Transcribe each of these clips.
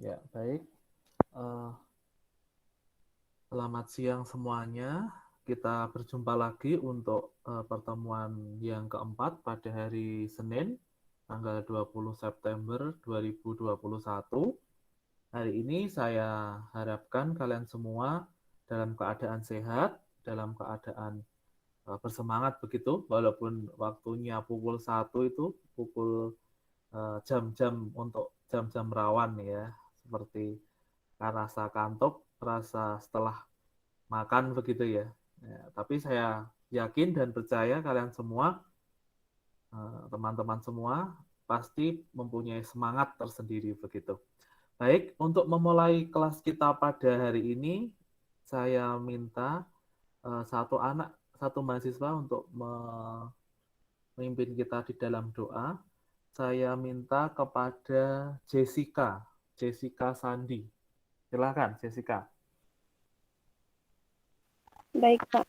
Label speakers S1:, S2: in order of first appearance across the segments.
S1: Ya, baik. Eh, Selamat siang semuanya. Kita berjumpa lagi untuk pertemuan yang keempat pada hari Senin, tanggal 20 September 2021. Hari ini saya harapkan kalian semua dalam keadaan sehat, dalam keadaan bersemangat begitu, walaupun waktunya pukul 1 itu, pukul jam-jam untuk jam-jam rawan ya, seperti rasa kantuk, rasa setelah makan begitu ya. Ya, tapi saya yakin dan percaya kalian semua, teman-teman semua, pasti mempunyai semangat tersendiri begitu. Baik, untuk memulai kelas kita pada hari ini, saya minta satu mahasiswa untuk memimpin kita di dalam doa. Saya minta kepada Jessica, Jessica Sandi. Silakan, Jessica.
S2: Baik, Pak.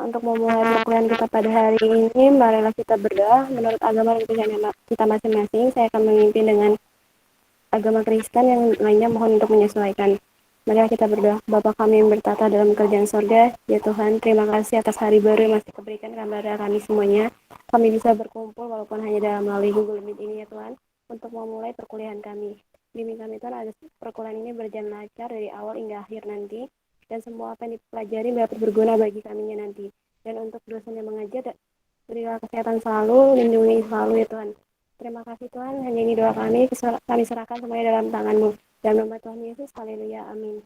S2: Untuk memulai perkuliahan kita pada hari ini, marilah kita berdoa. Menurut agama dan kepercayaan kita masing-masing, saya akan memimpin dengan agama Kristen, yang lainnya mohon untuk menyesuaikan. Marilah kita berdoa. Bapa kami yang bertata dalam kerajaan sorga, ya Tuhan, terima kasih atas hari baru yang masih diberikan kepada kami semuanya. Kami bisa berkumpul walaupun hanya dalam melalui Google Meet ini ya Tuhan, untuk memulai perkuliahan kami. Bimbing kami Tuhan agar perkuliahan ini berjalan lancar dari awal hingga akhir nanti, dan semua apa yang dipelajari dapat berguna bagi kaminya nanti. Dan untuk dosen yang mengajar, berilah kesehatan selalu, lindungi selalu ya Tuhan. Terima kasih Tuhan, hanya ini doa kami serahkan semuanya dalam tangan-Mu. Dalam nama Tuhan Yesus, haleluya, amin.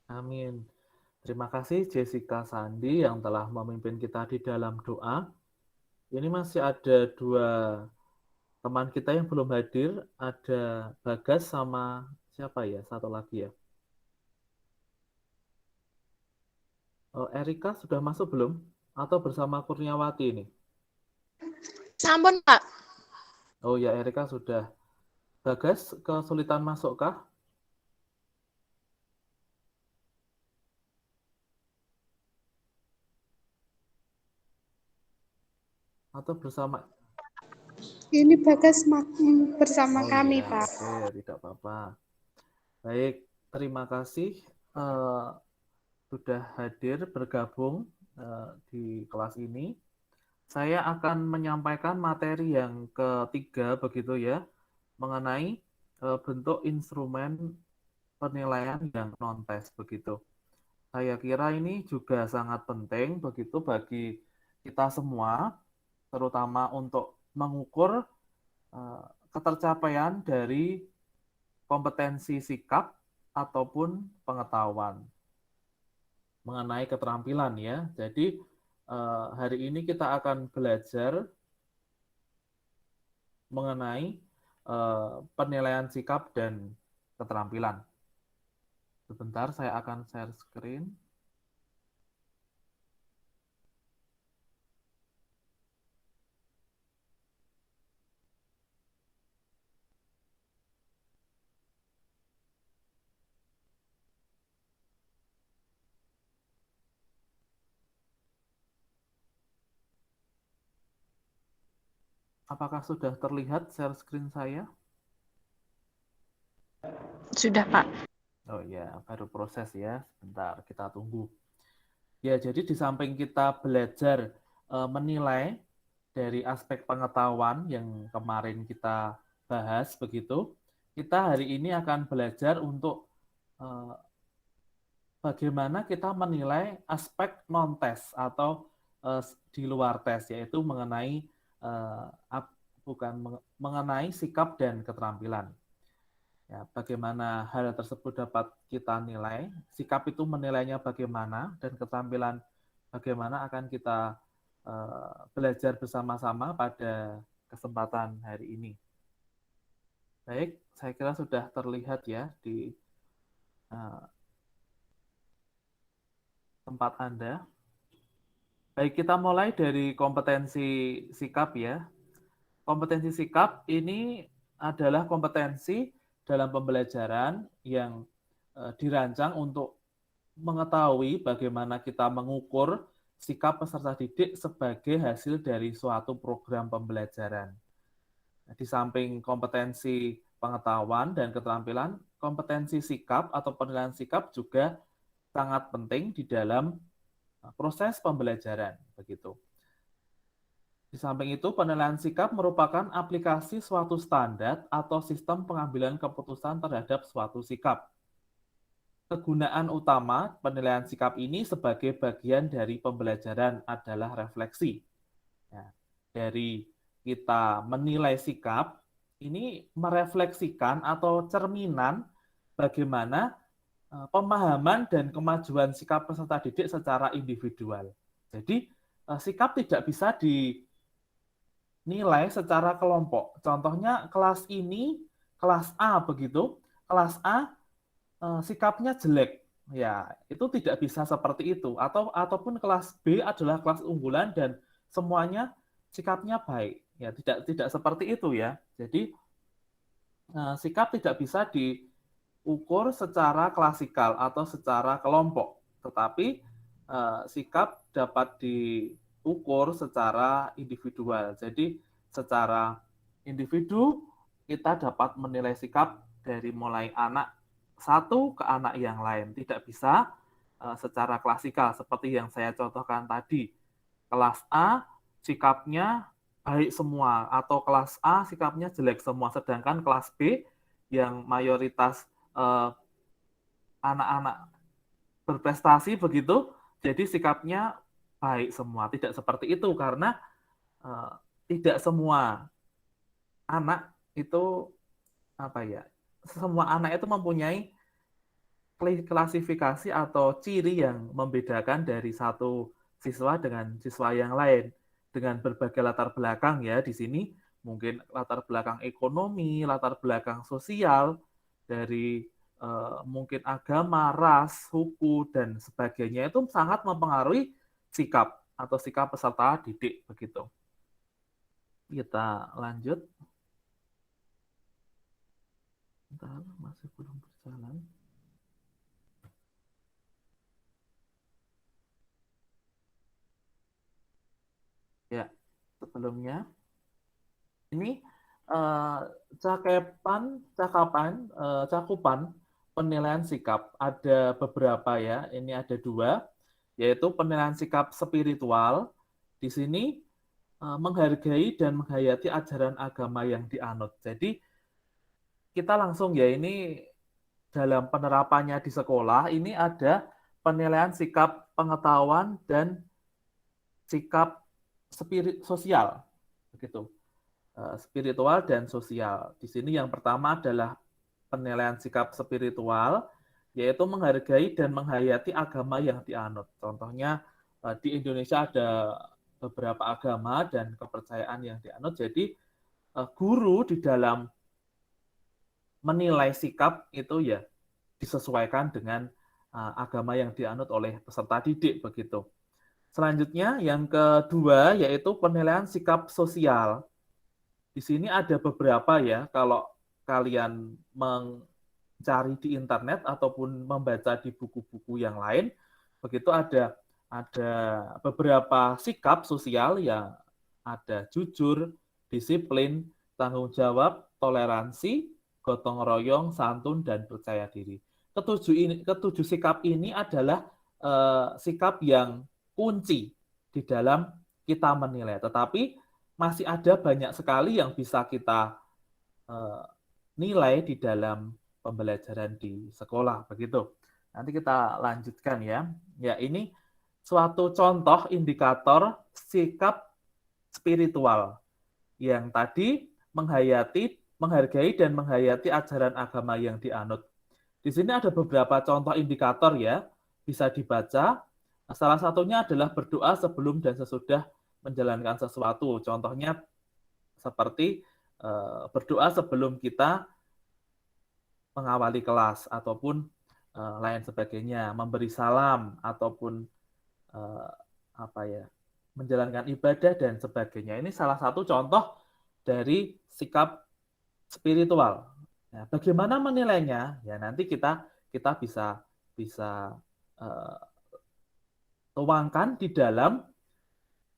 S1: Amin. Terima kasih Jessica Sandi yang telah memimpin kita di dalam doa. Ini masih ada dua teman kita yang belum hadir, ada Bagas sama siapa ya? Satu lagi ya. Oh, Erika sudah masuk belum? Atau bersama Kurniawati ini?
S3: Sampun, Pak.
S1: Oh ya, Erika sudah. Bagas kesulitan masukkah? Atau bersama?
S4: Ini Bagas bersama
S1: Oh
S4: kami,
S1: iya,
S4: Pak.
S1: oke, tidak apa-apa. Baik, terima kasih sudah hadir bergabung di kelas ini. Saya akan menyampaikan materi yang ketiga begitu ya, mengenai bentuk instrumen penilaian yang non-tes begitu. Saya kira ini juga sangat penting begitu bagi kita semua, terutama untuk mengukur ketercapaian dari kompetensi sikap ataupun pengetahuan mengenai keterampilan ya. Jadi hari ini kita akan belajar mengenai penilaian sikap dan keterampilan. Sebentar, saya akan share screen. Apakah sudah terlihat share screen saya?
S3: Sudah, Pak.
S1: Oh ya, baru proses ya. Sebentar, kita tunggu. Ya, jadi di samping kita belajar menilai dari aspek pengetahuan yang kemarin kita bahas begitu, kita hari ini akan belajar untuk bagaimana kita menilai aspek non-tes atau di luar tes, yaitu mengenai mengenai sikap dan keterampilan. Ya, bagaimana hal tersebut dapat kita nilai, sikap itu menilainya bagaimana, dan keterampilan bagaimana akan kita belajar bersama-sama pada kesempatan hari ini. Baik, saya kira sudah terlihat ya di tempat Anda. Baik, kita mulai dari kompetensi sikap ya. Kompetensi sikap ini adalah kompetensi dalam pembelajaran yang dirancang untuk mengetahui bagaimana kita mengukur sikap peserta didik sebagai hasil dari suatu program pembelajaran. Di samping kompetensi pengetahuan dan keterampilan, kompetensi sikap atau penilaian sikap juga sangat penting di dalam proses pembelajaran, begitu. Di samping itu, penilaian sikap merupakan aplikasi suatu standar atau sistem pengambilan keputusan terhadap suatu sikap. Kegunaan utama penilaian sikap ini sebagai bagian dari pembelajaran adalah refleksi. Ya, dari kita menilai sikap, ini merefleksikan atau cerminan bagaimana pemahaman dan kemajuan sikap peserta didik secara individual. Jadi, sikap tidak bisa dinilai secara kelompok. Contohnya kelas ini, kelas A begitu, kelas A sikapnya jelek. Ya, itu tidak bisa seperti itu. Ataupun kelas B adalah kelas unggulan dan semuanya sikapnya baik. Ya, tidak seperti itu ya. Jadi sikap tidak bisa diukur secara klasikal atau secara kelompok, tetapi sikap dapat diukur secara individual. Jadi secara individu kita dapat menilai sikap dari mulai anak satu ke anak yang lain. Tidak bisa secara klasikal seperti yang saya contohkan tadi. Kelas A sikapnya baik semua atau kelas A sikapnya jelek semua, sedangkan kelas B yang mayoritas anak-anak berprestasi begitu, jadi sikapnya baik semua. Tidak seperti itu karena tidak semua anak itu semua anak itu mempunyai klasifikasi atau ciri yang membedakan dari satu siswa dengan siswa yang lain dengan berbagai latar belakang ya. Di sini mungkin latar belakang ekonomi, latar belakang sosial, dari mungkin agama, ras, suku dan sebagainya itu sangat mempengaruhi sikap atau sikap peserta didik begitu. Kita lanjut. Bentar, masih belum berjalan. Ya, sebelumnya ini cakupan penilaian sikap ada beberapa ya. Ini ada 2, yaitu penilaian sikap spiritual. Di sini menghargai dan menghayati ajaran agama yang dianut. Jadi kita langsung ya, ini dalam penerapannya di sekolah ini ada penilaian sikap pengetahuan dan sikap sosial begitu. Spiritual dan sosial. Di sini yang pertama adalah penilaian sikap spiritual, yaitu menghargai dan menghayati agama yang dianut. Contohnya di Indonesia ada beberapa agama dan kepercayaan yang dianut. Jadi guru di dalam menilai sikap itu ya disesuaikan dengan agama yang dianut oleh peserta didik begitu. Selanjutnya yang kedua yaitu penilaian sikap sosial. Di sini ada beberapa ya, kalau kalian mencari di internet ataupun membaca di buku-buku yang lain, begitu ada beberapa sikap sosial yang ada jujur, disiplin, tanggung jawab, toleransi, gotong royong, santun, dan percaya diri. Ketujuh sikap ini adalah sikap yang kunci di dalam kita menilai. Tetapi masih ada banyak sekali yang bisa kita nilai di dalam pembelajaran di sekolah begitu. Nanti kita lanjutkan ya. Ya, ini suatu contoh indikator sikap spiritual yang tadi menghargai dan menghayati ajaran agama yang dianut. Di sini ada beberapa contoh indikator ya, bisa dibaca. Salah satunya adalah berdoa sebelum dan sesudah menjalankan sesuatu. Contohnya seperti berdoa sebelum kita mengawali kelas ataupun lain sebagainya, memberi salam ataupun menjalankan ibadah dan sebagainya. Ini salah satu contoh dari sikap spiritual. Nah, bagaimana menilainya? Ya nanti kita bisa tuangkan di dalam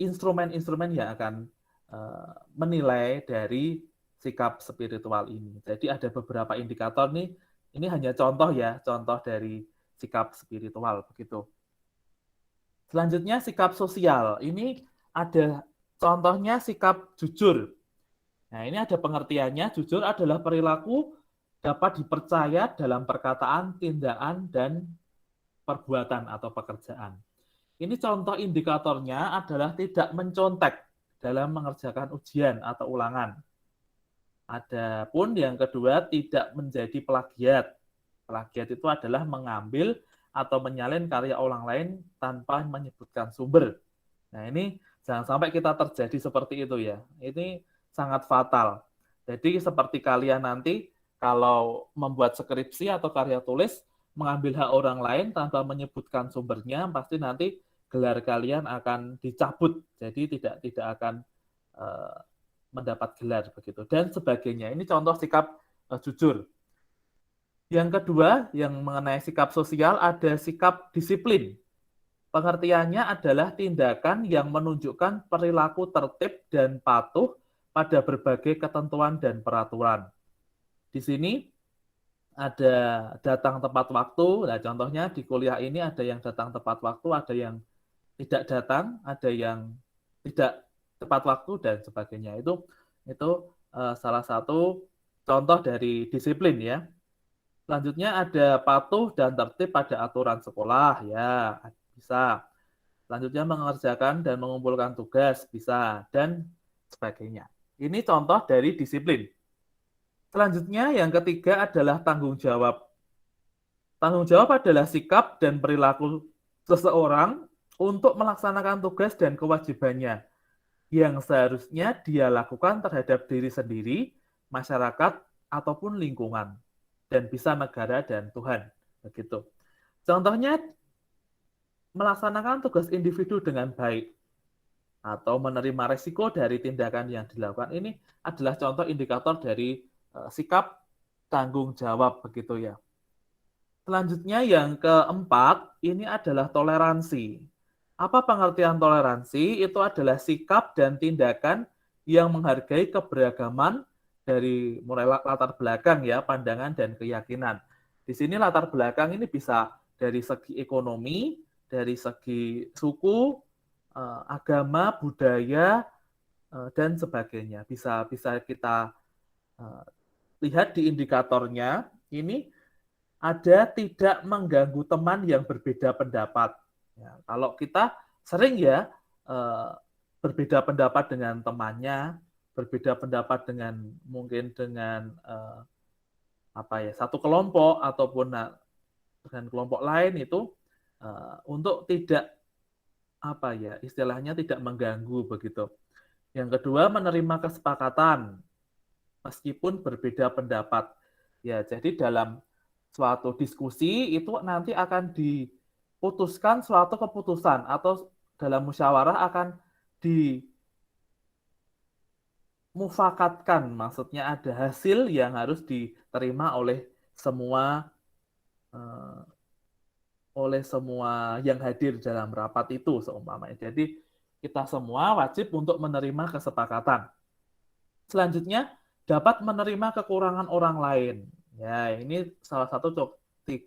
S1: instrumen-instrumen yang akan menilai dari sikap spiritual ini. Jadi ada beberapa indikator nih, ini hanya contoh ya, contoh dari sikap spiritual begitu. Selanjutnya sikap sosial. Ini ada contohnya sikap jujur. Nah, ini ada pengertiannya, jujur adalah perilaku dapat dipercaya dalam perkataan, tindakan, dan perbuatan atau pekerjaan. Ini contoh indikatornya adalah tidak mencontek dalam mengerjakan ujian atau ulangan. Adapun yang kedua, tidak menjadi plagiat. Plagiat itu adalah mengambil atau menyalin karya orang lain tanpa menyebutkan sumber. Nah, ini jangan sampai kita terjadi seperti itu ya. Ini sangat fatal. Jadi seperti kalian nanti kalau membuat skripsi atau karya tulis, mengambil hak orang lain tanpa menyebutkan sumbernya, pasti nanti gelar kalian akan dicabut. Jadi tidak akan mendapat gelar begitu dan sebagainya. Ini contoh sikap jujur. Yang kedua, yang mengenai sikap sosial ada sikap disiplin. Pengertiannya adalah tindakan yang menunjukkan perilaku tertib dan patuh pada berbagai ketentuan dan peraturan. Di sini ada datang tepat waktu. Nah, contohnya di kuliah ini ada yang datang tepat waktu, ada yang tidak datang, ada yang tidak tepat waktu dan sebagainya. Itu salah satu contoh dari disiplin ya. Selanjutnya ada patuh dan tertib pada aturan sekolah ya, bisa. Selanjutnya mengerjakan dan mengumpulkan tugas bisa dan sebagainya. Ini contoh dari disiplin. Selanjutnya yang ketiga adalah tanggung jawab. Tanggung jawab adalah sikap dan perilaku seseorang untuk melaksanakan tugas dan kewajibannya yang seharusnya dia lakukan terhadap diri sendiri, masyarakat, ataupun lingkungan, dan bisa negara dan Tuhan. Begitu. Contohnya, melaksanakan tugas individu dengan baik, atau menerima resiko dari tindakan yang dilakukan. Ini adalah contoh indikator dari sikap tanggung jawab, begitu ya. Selanjutnya yang keempat, ini adalah toleransi. Apa pengertian toleransi? Itu adalah sikap dan tindakan yang menghargai keberagaman dari mulai latar belakang ya, pandangan dan keyakinan. Di sini latar belakang ini bisa dari segi ekonomi, dari segi suku, agama, budaya, dan sebagainya. Bisa kita lihat di indikatornya, ini ada tidak mengganggu teman yang berbeda pendapat. Ya, kalau kita sering ya berbeda pendapat dengan temannya, berbeda pendapat dengan mungkin dengan satu kelompok ataupun dengan kelompok lain itu untuk tidak istilahnya tidak mengganggu begitu. Yang kedua, menerima kesepakatan meskipun berbeda pendapat. Ya, jadi dalam suatu diskusi itu nanti akan diputuskan suatu keputusan atau dalam musyawarah akan dimufakatkan, maksudnya ada hasil yang harus diterima oleh semua yang hadir dalam rapat itu seumpamanya. Jadi kita semua wajib untuk menerima kesepakatan. Selanjutnya dapat menerima kekurangan orang lain. Ya, ini salah satu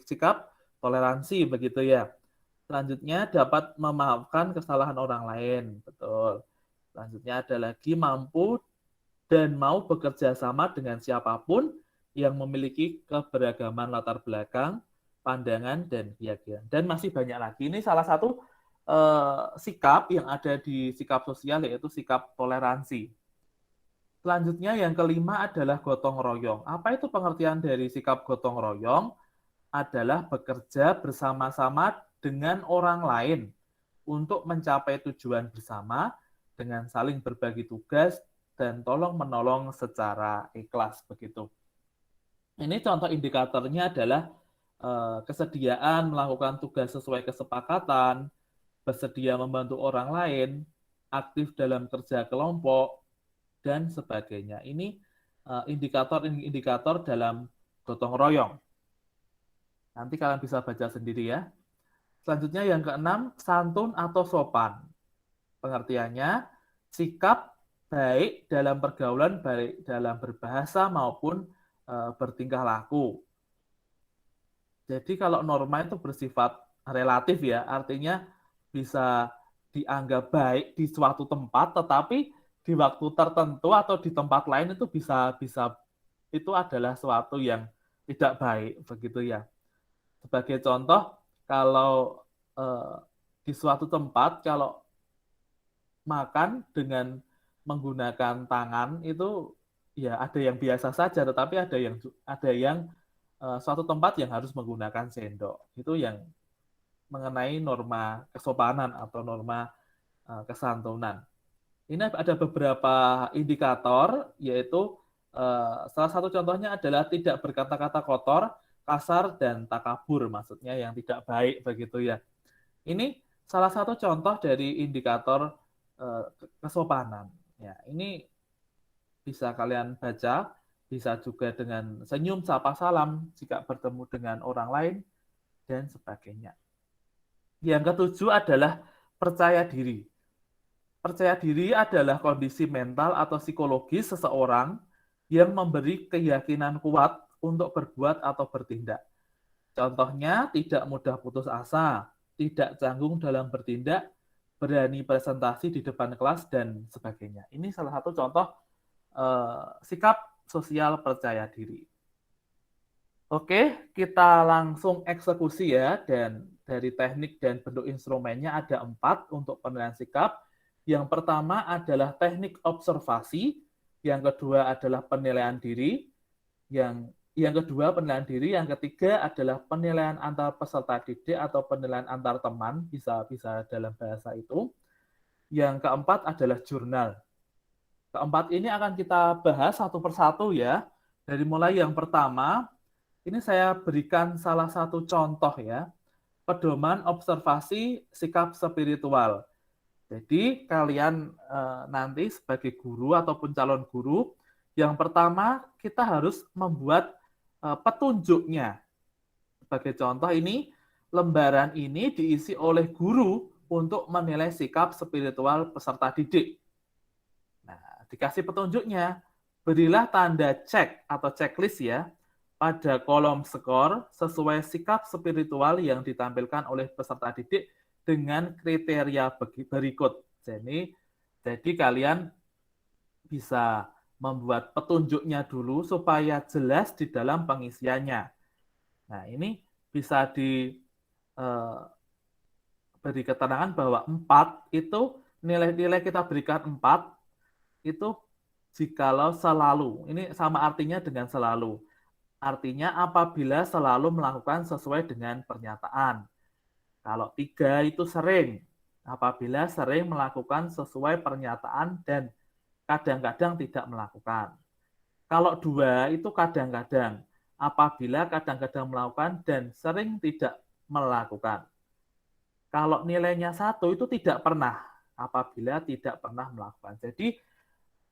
S1: sikap toleransi begitu ya. Selanjutnya dapat memaafkan kesalahan orang lain, betul. Selanjutnya ada lagi mampu dan mau bekerja sama dengan siapapun yang memiliki keberagaman latar belakang, pandangan, dan keyakinan. Dan masih banyak lagi. Ini salah satu sikap yang ada di sikap sosial, yaitu sikap toleransi. Selanjutnya yang kelima adalah gotong royong. Apa itu pengertian dari sikap gotong royong? Adalah bekerja bersama-sama dengan orang lain untuk mencapai tujuan bersama dengan saling berbagi tugas dan tolong-menolong secara ikhlas begitu. Ini contoh indikatornya adalah kesediaan melakukan tugas sesuai kesepakatan, bersedia membantu orang lain, aktif dalam kerja kelompok, dan sebagainya. Ini indikator dalam gotong royong. Nanti kalian bisa baca sendiri ya. Selanjutnya yang keenam, santun atau sopan. Pengertiannya, sikap baik dalam pergaulan, baik dalam berbahasa maupun bertingkah laku. Jadi kalau norma itu bersifat relatif ya, artinya bisa dianggap baik di suatu tempat, tetapi di waktu tertentu atau di tempat lain itu bisa itu adalah suatu yang tidak baik begitu ya. Sebagai contoh, kalau di suatu tempat kalau makan dengan menggunakan tangan itu ya ada yang biasa saja, tetapi ada yang suatu tempat yang harus menggunakan sendok. Itu yang mengenai norma kesopanan atau norma kesantunan. Ini ada beberapa indikator, yaitu salah satu contohnya adalah tidak berkata-kata kotor, kasar, dan takabur, maksudnya yang tidak baik begitu ya. Ini salah satu contoh dari indikator kesopanan. Ya, ini bisa kalian baca, bisa juga dengan senyum, sapa, salam jika bertemu dengan orang lain, dan sebagainya. Yang ketujuh adalah percaya diri. Percaya diri adalah kondisi mental atau psikologis seseorang yang memberi keyakinan kuat untuk berbuat atau bertindak. Contohnya, tidak mudah putus asa, tidak canggung dalam bertindak, berani presentasi di depan kelas, dan sebagainya. Ini salah satu contoh sikap sosial percaya diri. Oke, kita langsung eksekusi ya, dan dari teknik dan bentuk instrumennya ada 4 untuk penilaian sikap. Yang pertama adalah teknik observasi, yang kedua adalah penilaian diri, yang kedua penilaian diri, yang ketiga adalah penilaian antar peserta didik atau penilaian antar teman, bisa dalam bahasa itu. Yang keempat adalah jurnal. Keempat ini akan kita bahas satu persatu ya. Dari mulai yang pertama, ini saya berikan salah satu contoh ya, pedoman observasi sikap spiritual. Jadi kalian nanti sebagai guru ataupun calon guru, yang pertama kita harus membuat petunjuknya. Sebagai contoh ini, lembaran ini diisi oleh guru untuk menilai sikap spiritual peserta didik. Nah, dikasih petunjuknya, berilah tanda cek atau checklist ya, pada kolom skor sesuai sikap spiritual yang ditampilkan oleh peserta didik dengan kriteria berikut. Jadi kalian bisa membuat petunjuknya dulu supaya jelas di dalam pengisiannya. Nah, ini bisa diberi keterangan bahwa 4 itu nilai-nilai kita berikan 4 itu jikalau selalu. Ini sama artinya dengan selalu. Artinya apabila selalu melakukan sesuai dengan pernyataan. Kalau 3 itu sering, apabila sering melakukan sesuai pernyataan dan kadang-kadang tidak melakukan. Kalau 2 itu kadang-kadang, apabila kadang-kadang melakukan dan sering tidak melakukan. Kalau nilainya 1 itu tidak pernah, apabila tidak pernah melakukan. Jadi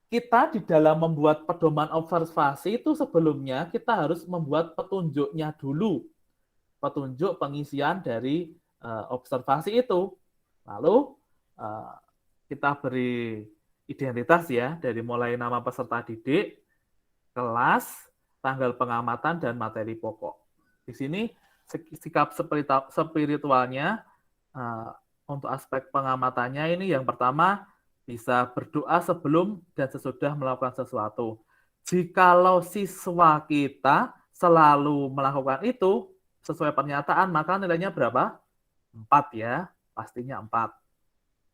S1: kita di dalam membuat pedoman observasi itu sebelumnya kita harus membuat petunjuknya dulu. Petunjuk pengisian dari observasi itu. Lalu kita beri identitas ya, dari mulai nama peserta didik, kelas, tanggal pengamatan, dan materi pokok. Di sini sikap spiritualnya untuk aspek pengamatannya ini yang pertama bisa berdoa sebelum dan sesudah melakukan sesuatu. Jikalau siswa kita selalu melakukan itu sesuai pernyataan, maka nilainya berapa? 4 ya, pastinya 4.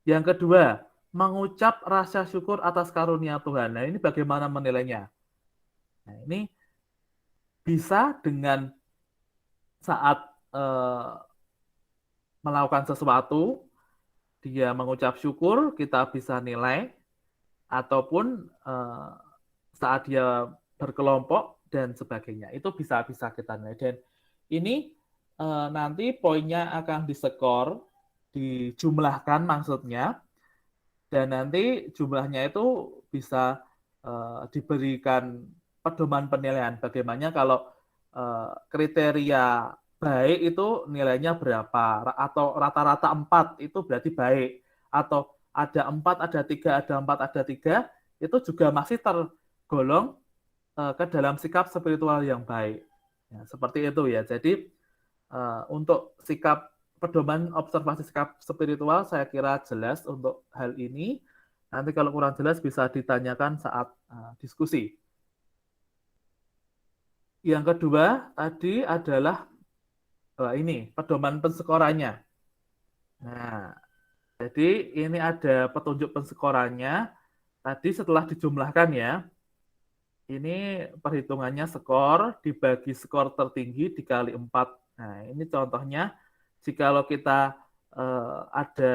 S1: Yang kedua, mengucap rasa syukur atas karunia Tuhan. Nah, ini bagaimana menilainya? Nah, ini bisa dengan saat melakukan sesuatu, dia mengucap syukur, kita bisa nilai, ataupun saat dia berkelompok dan sebagainya. Itu bisa kita nilai. Dan ini nanti poinnya akan diskor, dijumlahkan maksudnya, dan nanti jumlahnya itu bisa diberikan pedoman penilaian. Bagaimana kalau kriteria baik itu nilainya berapa, atau rata-rata 4 itu berarti baik, atau ada 4, ada 3, ada 4, ada 3, itu juga masih tergolong ke dalam sikap spiritual yang baik. Ya, seperti itu ya. Jadi untuk sikap pedoman observasi sikap spiritual saya kira jelas untuk hal ini. Nanti kalau kurang jelas bisa ditanyakan saat diskusi. Yang kedua tadi adalah ini pedoman pensekorannya. Nah, jadi ini ada petunjuk pensekorannya. Tadi setelah dijumlahkan ya, ini perhitungannya skor dibagi skor tertinggi dikali 4. Nah, ini contohnya jikalau kita ada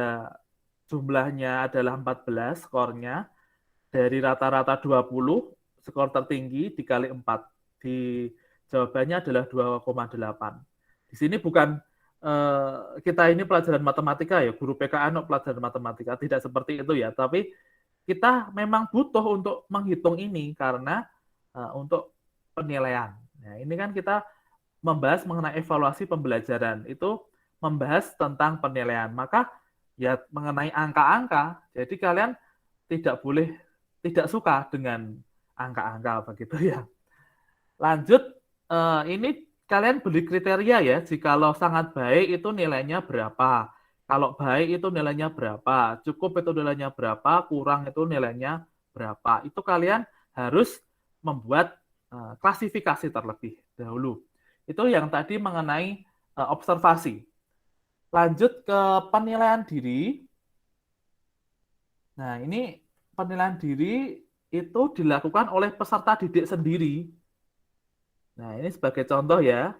S1: jumlahnya adalah 14 skornya, dari rata-rata 20, skor tertinggi dikali 4. Di jawabannya adalah 2,8. Di sini bukan kita ini pelajaran matematika ya, guru PKN pelajaran matematika, tidak seperti itu ya, tapi kita memang butuh untuk menghitung ini karena untuk penilaian. Nah, ini kan kita membahas mengenai evaluasi pembelajaran, itu membahas tentang penilaian. Maka ya mengenai angka-angka, jadi kalian tidak boleh tidak suka dengan angka-angka begitu ya. Lanjut, ini kalian beri kriteria ya, jikalau sangat baik itu nilainya berapa, kalau baik itu nilainya berapa, cukup itu nilainya berapa, kurang itu nilainya berapa. Itu kalian harus membuat klasifikasi terlebih dahulu. Itu yang tadi mengenai observasi. Lanjut ke penilaian diri. Nah, ini penilaian diri itu dilakukan oleh peserta didik sendiri. Nah, ini sebagai contoh ya,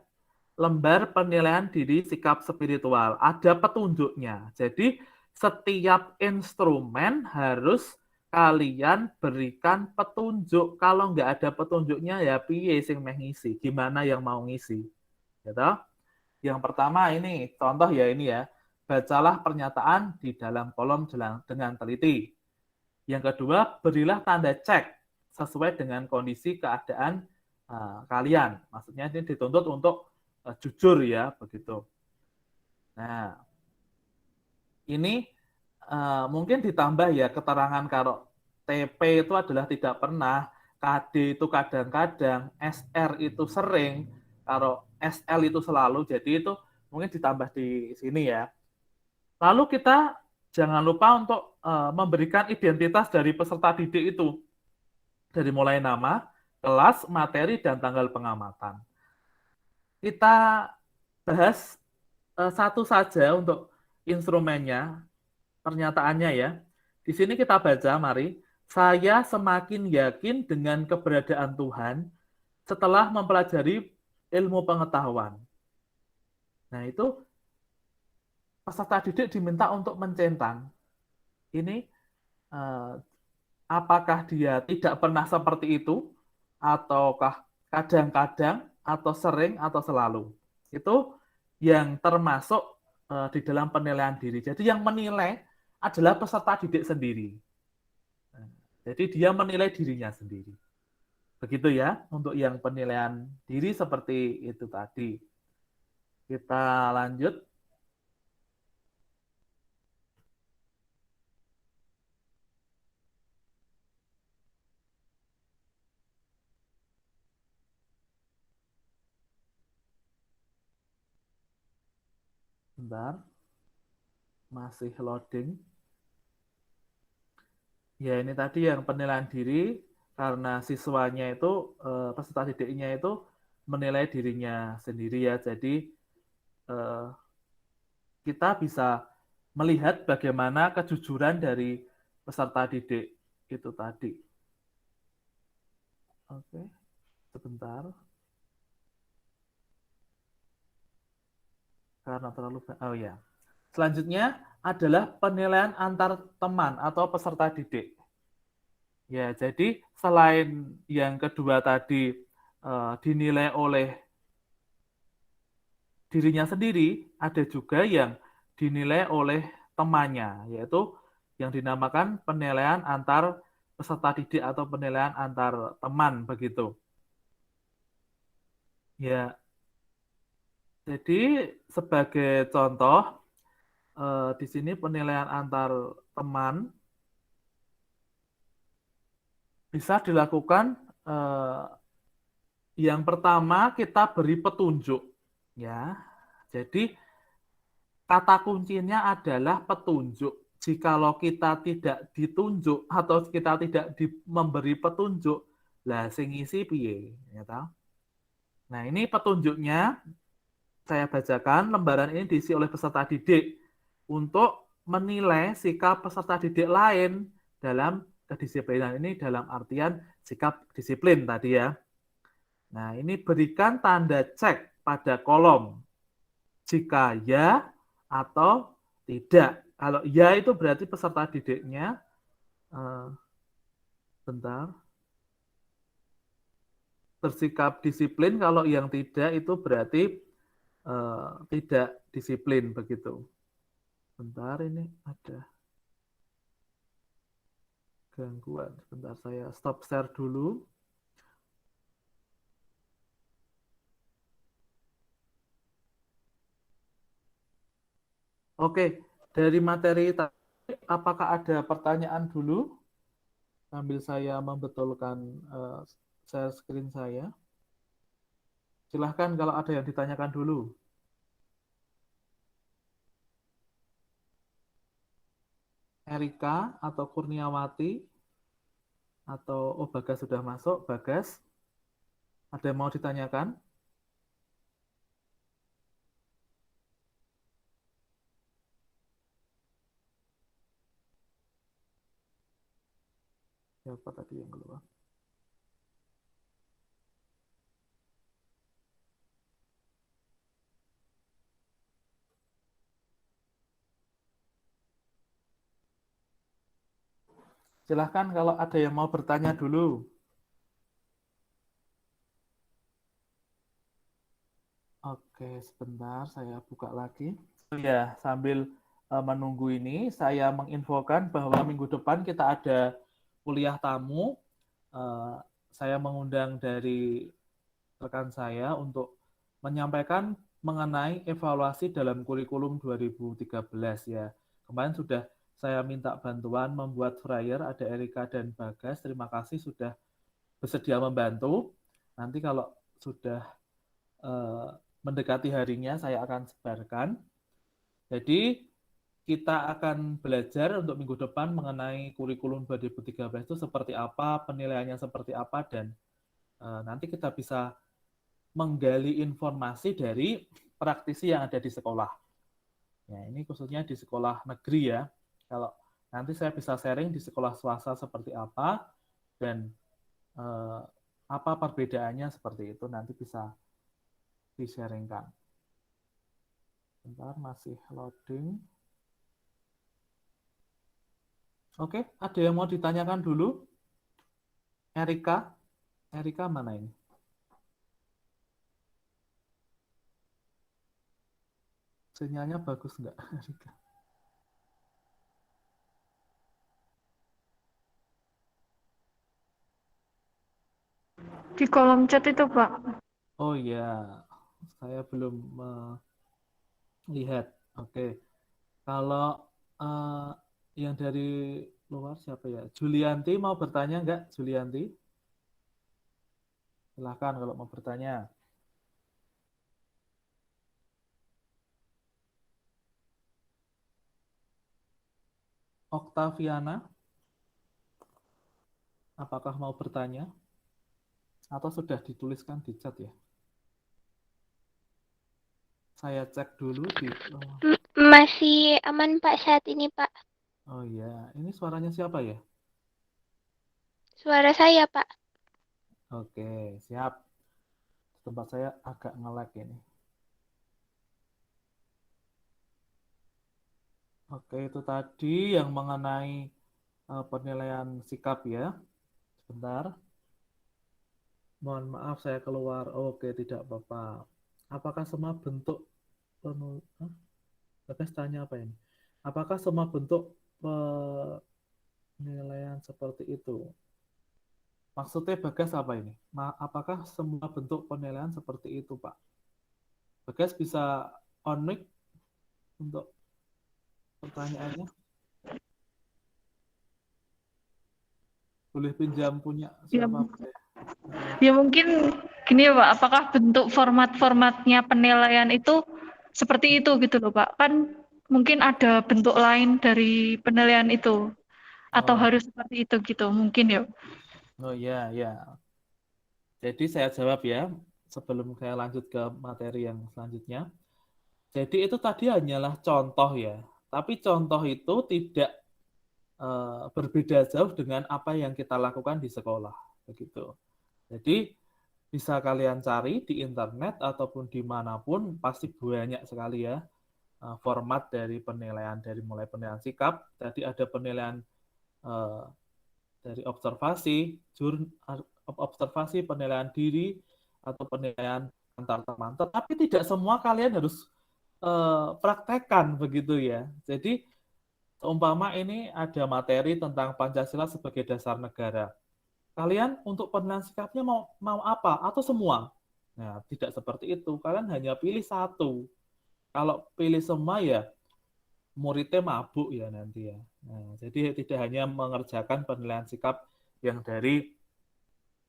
S1: lembar penilaian diri sikap spiritual. Ada petunjuknya. Jadi, setiap instrumen harus kalian berikan petunjuk. Kalau nggak ada petunjuknya ya piye sing meh ngisi. Gimana yang mau ngisi? Gitu. Yang pertama ini, contoh ya ini ya. Bacalah pernyataan di dalam kolom dengan teliti. Yang kedua, berilah tanda cek sesuai dengan kondisi keadaan kalian. Maksudnya ini dituntut untuk jujur ya, begitu. Nah, ini mungkin ditambah ya keterangan kalau TP itu adalah tidak pernah, KD itu kadang-kadang, SR itu sering, kalau SL itu selalu, jadi itu mungkin ditambah di sini ya. Lalu kita jangan lupa untuk memberikan identitas dari peserta didik itu. Dari mulai nama, kelas, materi, dan tanggal pengamatan. Kita bahas satu saja untuk instrumennya, pernyataannya ya. Di sini kita baca, mari. Saya semakin yakin dengan keberadaan Tuhan setelah mempelajari ilmu pengetahuan. Nah, itu peserta didik diminta untuk mencentang. Ini apakah dia tidak pernah seperti itu, ataukah kadang-kadang, atau sering, atau selalu. Itu yang termasuk di dalam penilaian diri. Jadi yang menilai adalah peserta didik sendiri. Jadi dia menilai dirinya sendiri. Begitu ya, untuk yang penilaian diri seperti itu tadi. Kita lanjut. Bentar. Masih loading. Ya, ini tadi yang penilaian diri, karena siswanya itu, peserta didiknya itu menilai dirinya sendiri ya. Jadi kita bisa melihat bagaimana kejujuran dari peserta didik itu tadi. Oke, sebentar. Karena terlalu, oh ya. Selanjutnya adalah penilaian antar teman atau peserta didik. Ya, jadi selain yang kedua tadi dinilai oleh dirinya sendiri, ada juga yang dinilai oleh temannya, yaitu yang dinamakan penilaian antar peserta didik atau penilaian antar teman begitu. Ya, jadi sebagai contoh di sini penilaian antar teman bisa dilakukan yang pertama kita beri petunjuk ya. Jadi kata kuncinya adalah petunjuk. Jikalau kita tidak ditunjuk atau kita tidak memberi petunjuk, lah sing ngisi piye, ya tahu? Nah, ini petunjuknya saya bacakan. Lembaran ini diisi oleh peserta didik untuk menilai sikap peserta didik lain dalam kedisiplinan ini dalam artian sikap disiplin tadi ya. Nah, ini berikan tanda cek pada kolom jika ya atau tidak. Kalau ya itu berarti peserta didiknya bentar bersikap disiplin, kalau yang tidak itu berarti tidak disiplin begitu. Bentar, ini ada gangguan. Sebentar, saya stop share dulu. Oke, dari materi tadi, apakah ada pertanyaan dulu? Sambil saya membetulkan share screen saya. Silahkan kalau ada yang ditanyakan dulu. Erika atau Kurniawati atau Bagas sudah masuk. Bagas, ada yang mau ditanyakan? Siapa tadi yang keluar? Silahkan kalau ada yang mau bertanya dulu. Oke, sebentar saya buka lagi. Ya, sambil menunggu ini, saya menginfokan bahwa minggu depan kita ada kuliah tamu. Saya mengundang dari rekan saya untuk menyampaikan mengenai evaluasi dalam kurikulum 2013 ya. Kemarin sudah saya minta bantuan membuat flyer, ada Erika dan Bagas. Terima kasih sudah bersedia membantu. Nanti kalau sudah mendekati harinya saya akan sebarkan. Jadi kita akan belajar untuk minggu depan mengenai kurikulum 2013 itu seperti apa, penilaiannya seperti apa, dan nanti kita bisa menggali informasi dari praktisi yang ada di sekolah. Ya, ini khususnya di sekolah negeri ya. Kalau nanti saya bisa sharing di sekolah swasta seperti apa dan apa perbedaannya seperti itu nanti bisa di-sharingkan. Bentar, masih loading. Oke, ada yang mau ditanyakan dulu? Erika? Erika mana ini? Sinyalnya bagus nggak, Erika?
S3: Di kolom chat itu, Pak.
S1: Oh ya, saya belum melihat. Oke, kalau yang dari luar siapa ya? Julianti mau bertanya nggak, Julianti? Silahkan kalau mau bertanya. Oktaviana, apakah mau bertanya? Atau sudah dituliskan di chat ya? Saya cek dulu di...
S5: Masih aman Pak saat ini Pak.
S1: Oh ya, ini suaranya siapa ya?
S5: Suara saya Pak.
S1: Oke, siap. Tempat saya agak nge-lag ini. Oke, itu tadi yang mengenai penilaian sikap ya. Sebentar. Mohon maaf saya keluar. Oke, tidak apa-apa. Apakah semua bentuk Bagas tanya apa ini? Apakah semua bentuk penilaian seperti itu? Maksudnya Bagas apa ini? Apakah semua bentuk penilaian seperti itu, Pak? Bagas bisa on mic untuk pertanyaannya? boleh pinjam punya
S3: Ya,
S1: siapa? Boleh.
S3: ya mungkin gini ya Pak, apakah bentuk formatnya penilaian itu seperti itu gitu loh Pak? Kan mungkin ada bentuk lain dari penilaian itu, atau
S1: Oh,
S3: harus seperti itu gitu, mungkin ya.
S1: oh ya, ya. Jadi saya jawab ya, sebelum saya lanjut ke materi yang selanjutnya. Jadi itu tadi hanyalah contoh ya, tapi contoh itu tidak berbeda jauh dengan apa yang kita lakukan di sekolah, begitu. Jadi bisa kalian cari di internet ataupun dimanapun, pasti banyak sekali ya format dari penilaian, dari mulai penilaian sikap, tadi ada penilaian eh, dari observasi, penilaian diri, atau penilaian antar teman. Tetapi tidak semua kalian harus praktekkan begitu ya. Jadi seumpama ini ada materi tentang Pancasila sebagai dasar negara. Kalian untuk penilaian sikapnya mau apa? Atau semua? Nah, tidak seperti itu. Kalian hanya pilih satu. Kalau pilih semua ya muridnya mabuk ya nanti ya. Nah, jadi tidak hanya mengerjakan penilaian sikap yang dari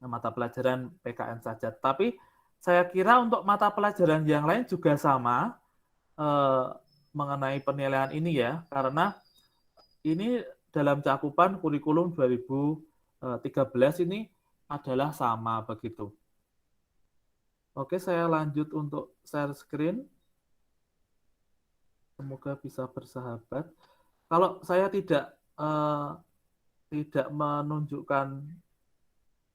S1: mata pelajaran PKN saja, tapi saya kira untuk mata pelajaran yang lain juga sama eh, mengenai penilaian ini ya, karena ini dalam cakupan kurikulum 2013 ini adalah sama begitu. Oke, saya lanjut untuk share screen. Semoga bisa bersahabat. Kalau saya tidak menunjukkan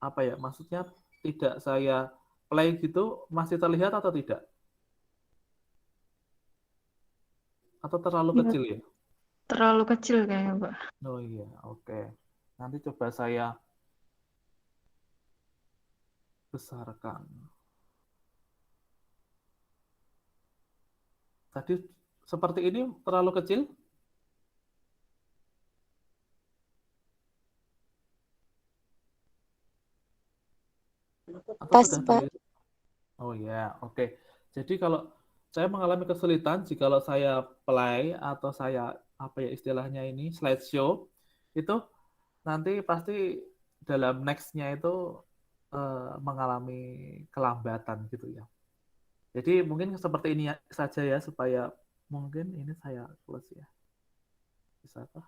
S1: apa ya, maksudnya tidak saya play gitu, masih terlihat atau tidak? Atau terlalu
S3: Ya,
S1: kecil ya?
S3: terlalu kecil kayaknya Pak.
S1: Oh iya, oke. Nanti coba saya besarkan. Tadi seperti ini terlalu kecil atau
S2: Pas,
S1: sudah
S2: Pak.
S1: terlihat? Oh ya, oke. Jadi kalau saya mengalami kesulitan jika saya play atau saya apa ya istilahnya ini slideshow itu nanti pasti dalam next-nya itu mengalami kelambatan gitu ya. Jadi mungkin seperti ini saja ya supaya mungkin ini saya close ya. Bisa kah?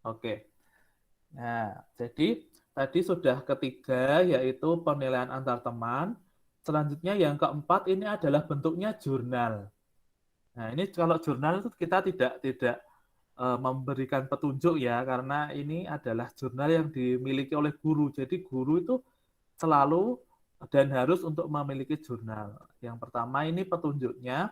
S1: Oke. Nah, jadi tadi sudah ketiga yaitu penilaian antar teman. Selanjutnya yang keempat ini adalah bentuknya jurnal. Nah, ini kalau jurnal itu kita tidak memberikan petunjuk ya karena ini adalah jurnal yang dimiliki oleh guru. Jadi guru itu selalu dan harus untuk memiliki jurnal. Yang pertama ini petunjuknya.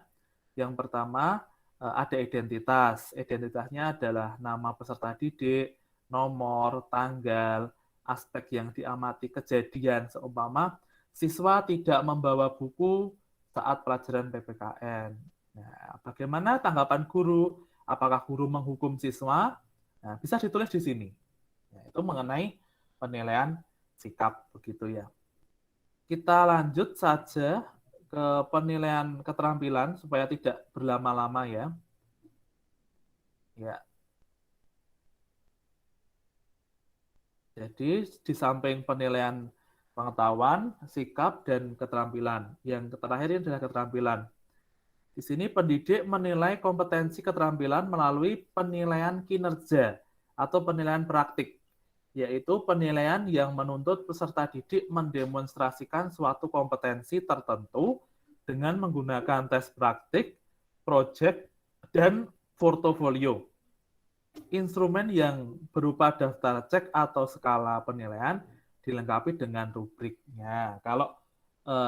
S1: Yang pertama ada identitas. Identitasnya adalah nama peserta didik, nomor, tanggal, aspek yang diamati, kejadian seumpama siswa tidak membawa buku saat pelajaran PPKN. Nah, bagaimana tanggapan guru? Apakah guru menghukum siswa? Nah, bisa ditulis di sini. Nah, itu mengenai penilaian sikap begitu ya. Kita lanjut saja ke penilaian keterampilan supaya tidak berlama-lama ya. Ya. Jadi di samping penilaian pengetahuan, sikap, dan keterampilan. Yang terakhir ini adalah keterampilan. Di sini pendidik menilai kompetensi keterampilan melalui penilaian kinerja atau penilaian praktik, yaitu penilaian yang menuntut peserta didik mendemonstrasikan suatu kompetensi tertentu dengan menggunakan tes praktik, proyek, dan portofolio. Instrumen yang berupa daftar cek atau skala penilaian dilengkapi dengan rubriknya. Kalau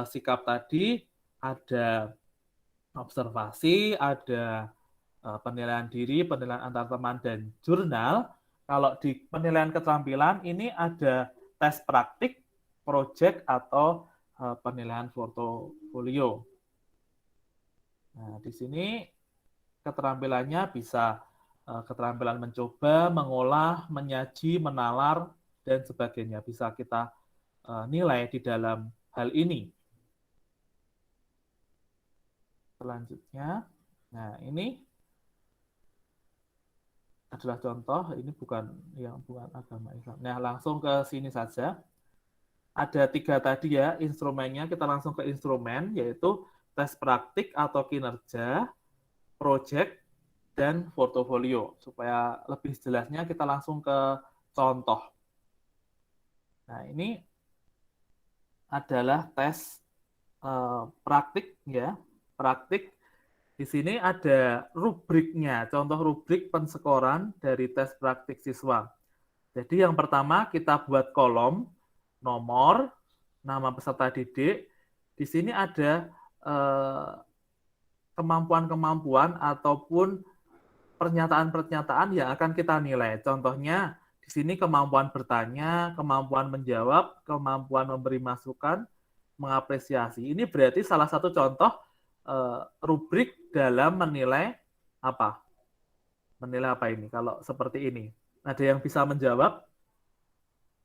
S1: sikap tadi ada observasi, ada penilaian diri, penilaian antar teman, dan jurnal. Kalau di penilaian keterampilan ini ada tes praktik, proyek, atau penilaian portofolio. Nah, di sini keterampilannya bisa keterampilan mencoba, mengolah, menyaji, menalar, dan sebagainya. Bisa kita nilai di dalam hal ini. Selanjutnya, nah ini adalah contoh, ini bukan agama Islam. Nah, langsung ke sini saja. Ada 3 tadi ya instrumennya, kita langsung ke instrumen, yaitu tes praktik atau kinerja, project, dan portofolio. Supaya lebih jelasnya kita langsung ke contoh. Nah, ini adalah tes praktik ya. Praktik di sini ada rubriknya, contoh rubrik pensekoran dari tes praktik siswa. Jadi yang pertama kita buat kolom nomor, nama peserta didik. Di sini ada kemampuan-kemampuan ataupun pernyataan-pernyataan yang akan kita nilai. Contohnya di sini kemampuan bertanya, kemampuan menjawab, kemampuan memberi masukan, mengapresiasi. Ini berarti salah satu contoh rubrik dalam menilai apa? Menilai apa ini? Kalau seperti ini. Ada yang bisa menjawab?